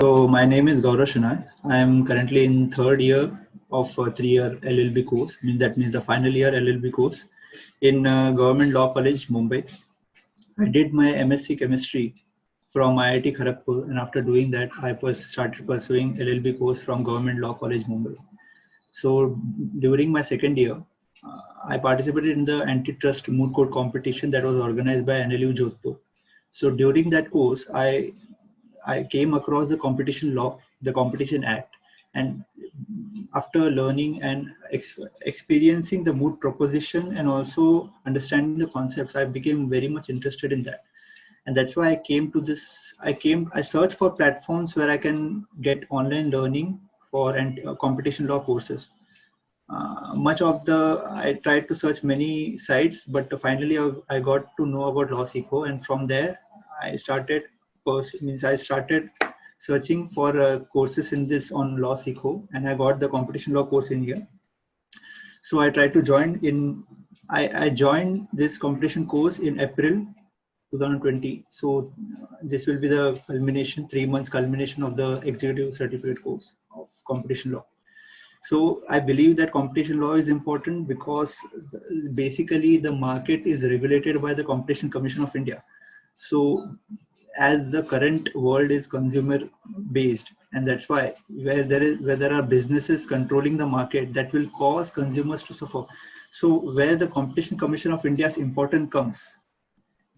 So my name is Gaurav. I am currently in third year of a 3-year LLB course. That means the final year LLB course in Government Law College, Mumbai. I did my MSc Chemistry from IIT Kharagpur, and after doing that, I started pursuing LLB course from Government Law College, Mumbai. So during my second year, I participated in the antitrust moot court competition that was organized by NLU Jodhpur. So during that course, I came across the competition law, the Competition Act, and after learning and experiencing the moot proposition and also understanding the concepts, I became very much interested in that. And that's why I came to this. I searched for platforms where I can get online learning for competition law courses. I tried to search many sites, but finally I got to know about LawSikho, and from there I started I started searching for courses in this on LawSikho, and I got the competition law course in here. So I tried to join in. I joined this competition course in April 2020. So this will be the culmination, 3 months culmination of the executive certificate course of competition law. So I believe that competition law is important because basically the market is regulated by the Competition Commission of India. So as the current world is consumer based, and that's why where there are businesses controlling the market, that will cause consumers to suffer. So where the Competition Commission of India's importance comes,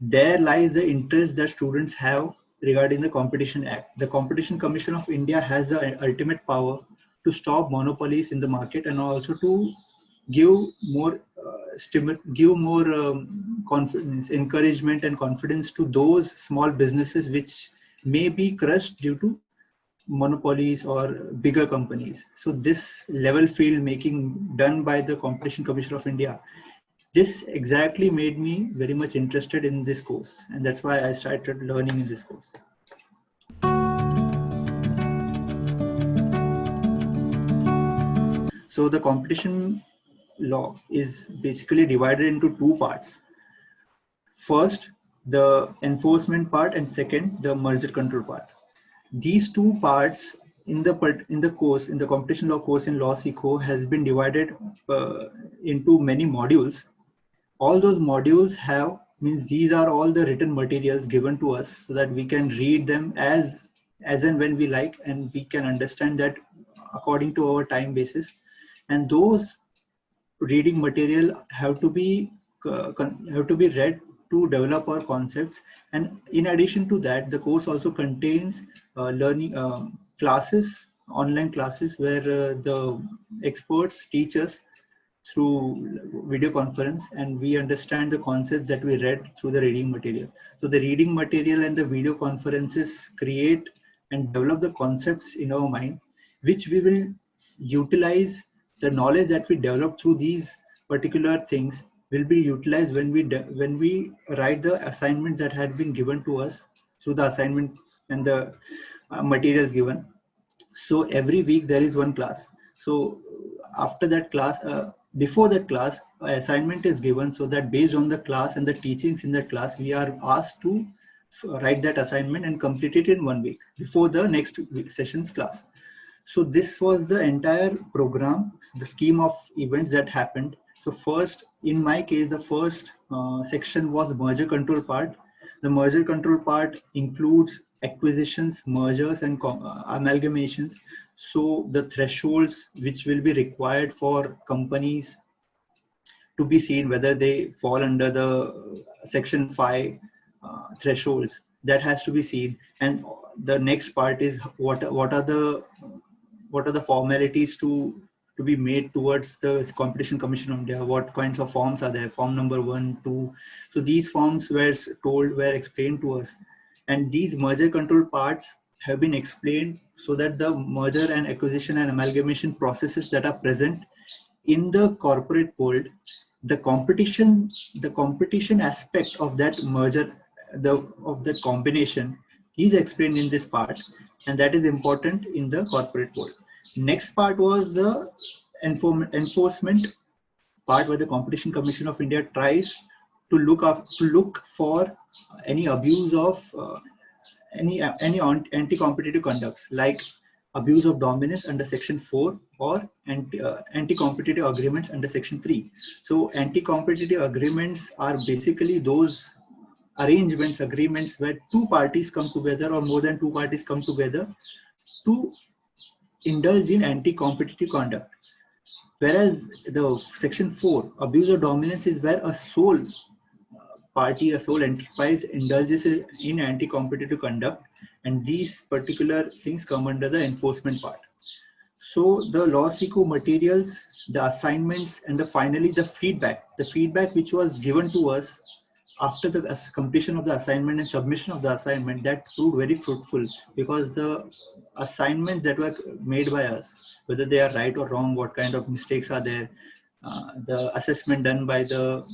there lies the interest that students have regarding the Competition Act. The Competition Commission of India has the ultimate power to stop monopolies in the market and also to give more confidence, encouragement, and confidence to those small businesses which may be crushed due to monopolies or bigger companies. So this level field making done by the Competition Commission of India, this exactly made me very much interested in this course, and that's why I started learning in this course. So the competition law is basically divided into two parts. First, the enforcement part, and second, the merger control part. These two parts in the competition law course in LawSikho has been divided into many modules. All those modules these are all the written materials given to us so that we can read them as and when we like, and we can understand that according to our time basis. And those reading material have to be read to develop our concepts. And in addition to that, the course also contains learning classes, online classes, where the experts teach us through video conference, and we understand the concepts that we read through the reading material. So the reading material and the video conferences create and develop the concepts in our mind, which we will utilize. The knowledge that we develop through these particular things will be utilized when we write the assignments that had been given to us through the assignments and the materials given. So every week there is one class. So after that class, before that class, assignment is given, so that based on the class and the teachings in that class, we are asked to write that assignment and complete it in 1 week before the next session's class. So this was the entire program, the scheme of events that happened. So first, in my case, the first section was merger control part. The merger control part includes acquisitions, mergers, and amalgamations. So the thresholds which will be required for companies to be seen whether they fall under the section 5 thresholds, that has to be seen. And the next part is what are the formalities to be made towards the Competition Commission of India. What kinds of forms are there? Form number 1, 2. So these forms were explained to us, and these merger control parts have been explained so that the merger and acquisition and amalgamation processes that are present in the corporate world, the competition aspect of that merger, of that combination, is explained in this part, and that is important in the corporate world. Next part was the enforcement part, where the Competition Commission of India tries to look for any abuse of anti-competitive conducts like abuse of dominance under section 4 or anti-competitive agreements under section 3. So anti-competitive agreements are basically those agreements where two parties come together or more than two parties come together to indulge in anti-competitive conduct. Whereas the section 4, abuse of dominance, is where a sole party, a sole enterprise indulges in anti-competitive conduct, and these particular things come under the enforcement part. So the LawSikho materials, the assignments, and finally the feedback which was given to us after the completion of the assignment and submission of the assignment, that proved very fruitful, because the assignments that were made by us, whether they are right or wrong, what kind of mistakes are there, the assessment done by the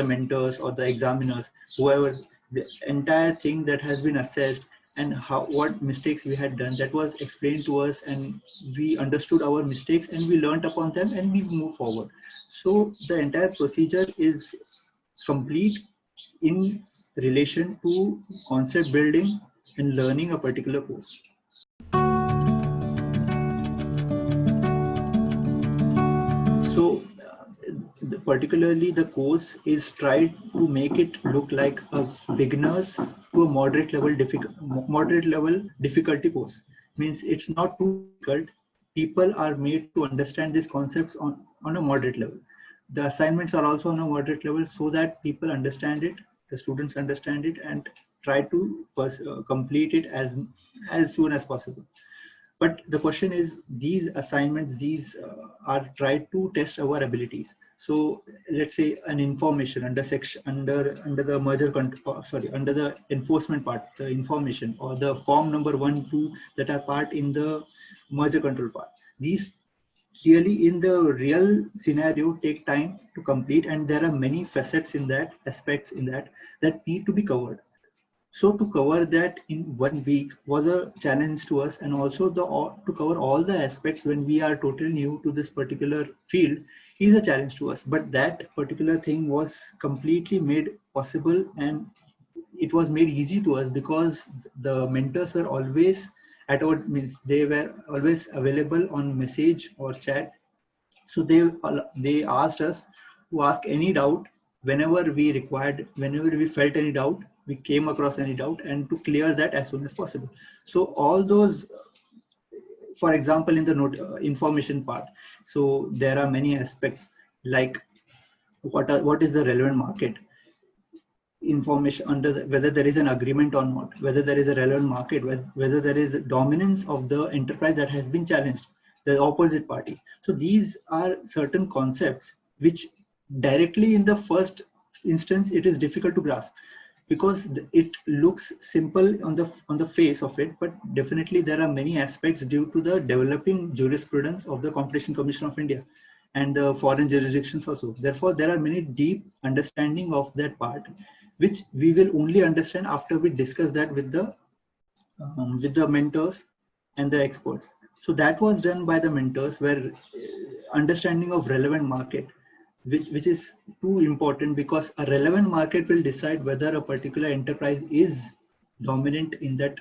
mentors or the examiners, whoever, the entire thing that has been assessed and how what mistakes we had done, that was explained to us, and we understood our mistakes and we learned upon them and we move forward. So the entire procedure is complete in relation to concept building and learning a particular course. So particularly the course is tried to make it look like a beginners to a moderate level difficulty course. Means it's not too difficult. People are made to understand these concepts on a moderate level. The assignments are also on a moderate level so that people understand it, the students understand it, and try to complete it as soon as possible. But the question is, these assignments, these are tried to test our abilities. So let's say an information under section under the under the enforcement part, the information or the form number 1, 2 that are part in the merger control part, these really in the real scenario take time to complete, and there are many facets in that, aspects in that, that need to be covered. So to cover that in 1 week was a challenge to us, and also to cover all the aspects when we are totally new to this particular field is a challenge to us. But that particular thing was completely made possible, and it was made easy to us because the mentors were always at our, means they were always available on message or chat. So they asked us to ask any doubt whenever we required, whenever we felt any doubt, we came across any doubt, and to clear that as soon as possible. So all those, for example, in the information part, so there are many aspects like what is the relevant market information under whether there is an agreement or not, whether there is a relevant market, whether there is dominance of the enterprise that has been challenged, the opposite party. So these are certain concepts which directly in the first instance it is difficult to grasp, because it looks simple on the face of it, but definitely there are many aspects due to the developing jurisprudence of the Competition Commission of India and the foreign jurisdictions also. Therefore, there are many deep understanding of that part, which we will only understand after we discuss that with the mentors and the experts. So that was done by the mentors, where understanding of relevant market, which is too important, because a relevant market will decide whether a particular enterprise is dominant in that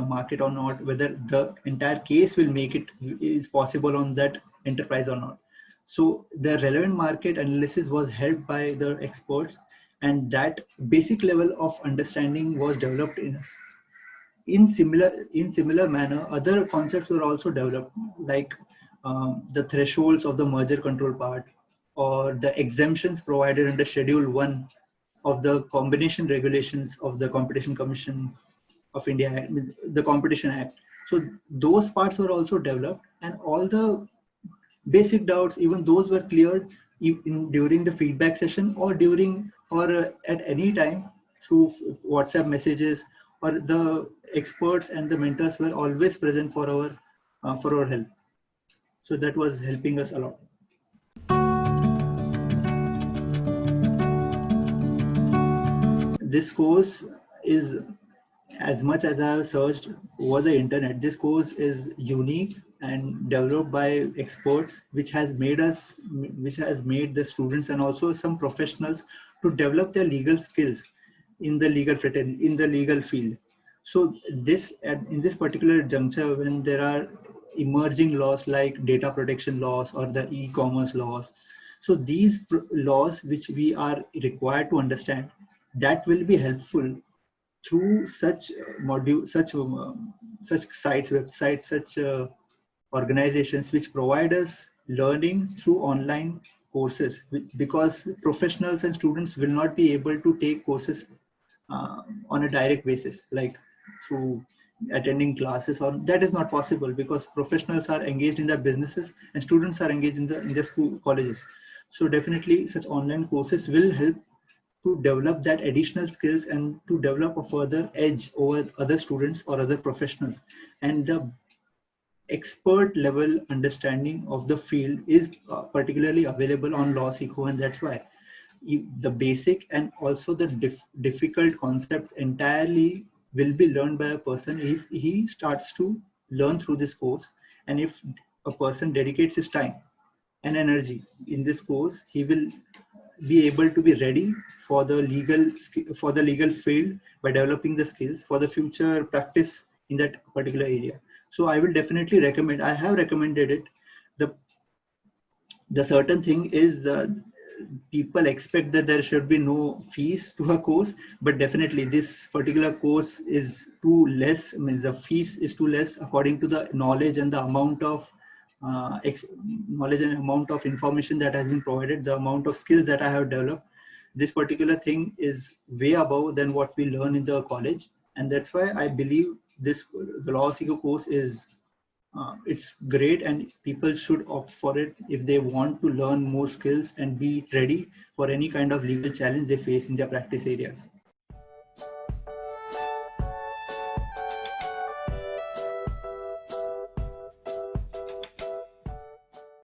market or not, whether the entire case will make it is possible on that enterprise or not. So the relevant market analysis was helped by the experts, and that basic level of understanding was developed in us. In similar manner, other concepts were also developed, like the thresholds of the merger control part, or the exemptions provided under Schedule 1 of the combination regulations of the Competition Commission of India, the Competition Act. So those parts were also developed, and all the basic doubts, even those were cleared during the feedback session, or at any time through WhatsApp messages, or the experts and the mentors were always present for our help. So that was helping us a lot. This course is, as much as I have searched over the internet, this course is unique and developed by experts, which has made the students and also some professionals to develop their legal skills. in the legal fraternity, in the legal field. So in this particular juncture, when there are emerging laws like data protection laws or the e-commerce laws, so these laws which we are required to understand, that will be helpful through such such sites, websites, such organizations which provide us learning through online courses, because professionals and students will not be able to take courses on a direct basis, like through attending classes, or that is not possible because professionals are engaged in their businesses and students are engaged in the school colleges. So definitely such online courses will help to develop that additional skills and to develop a further edge over other students or other professionals. And the expert level understanding of the field is particularly available on LawSikho, and that's why the basic and also the difficult concepts entirely will be learned by a person if he starts to learn through this course. And if a person dedicates his time and energy in this course, he will be able to be ready for the legal field by developing the skills for the future practice in that particular area. So I will definitely recommend, I have recommended it. The certain thing is, people expect that there should be no fees to a course, but definitely this particular course is too less, means the fees is too less according to the knowledge and the amount of knowledge and amount of information that has been provided, the amount of skills that I have developed. This particular thing is way above than what we learn in the college, and that's why I believe the LawSikho course is it's great, and people should opt for it if they want to learn more skills and be ready for any kind of legal challenge they face in their practice areas.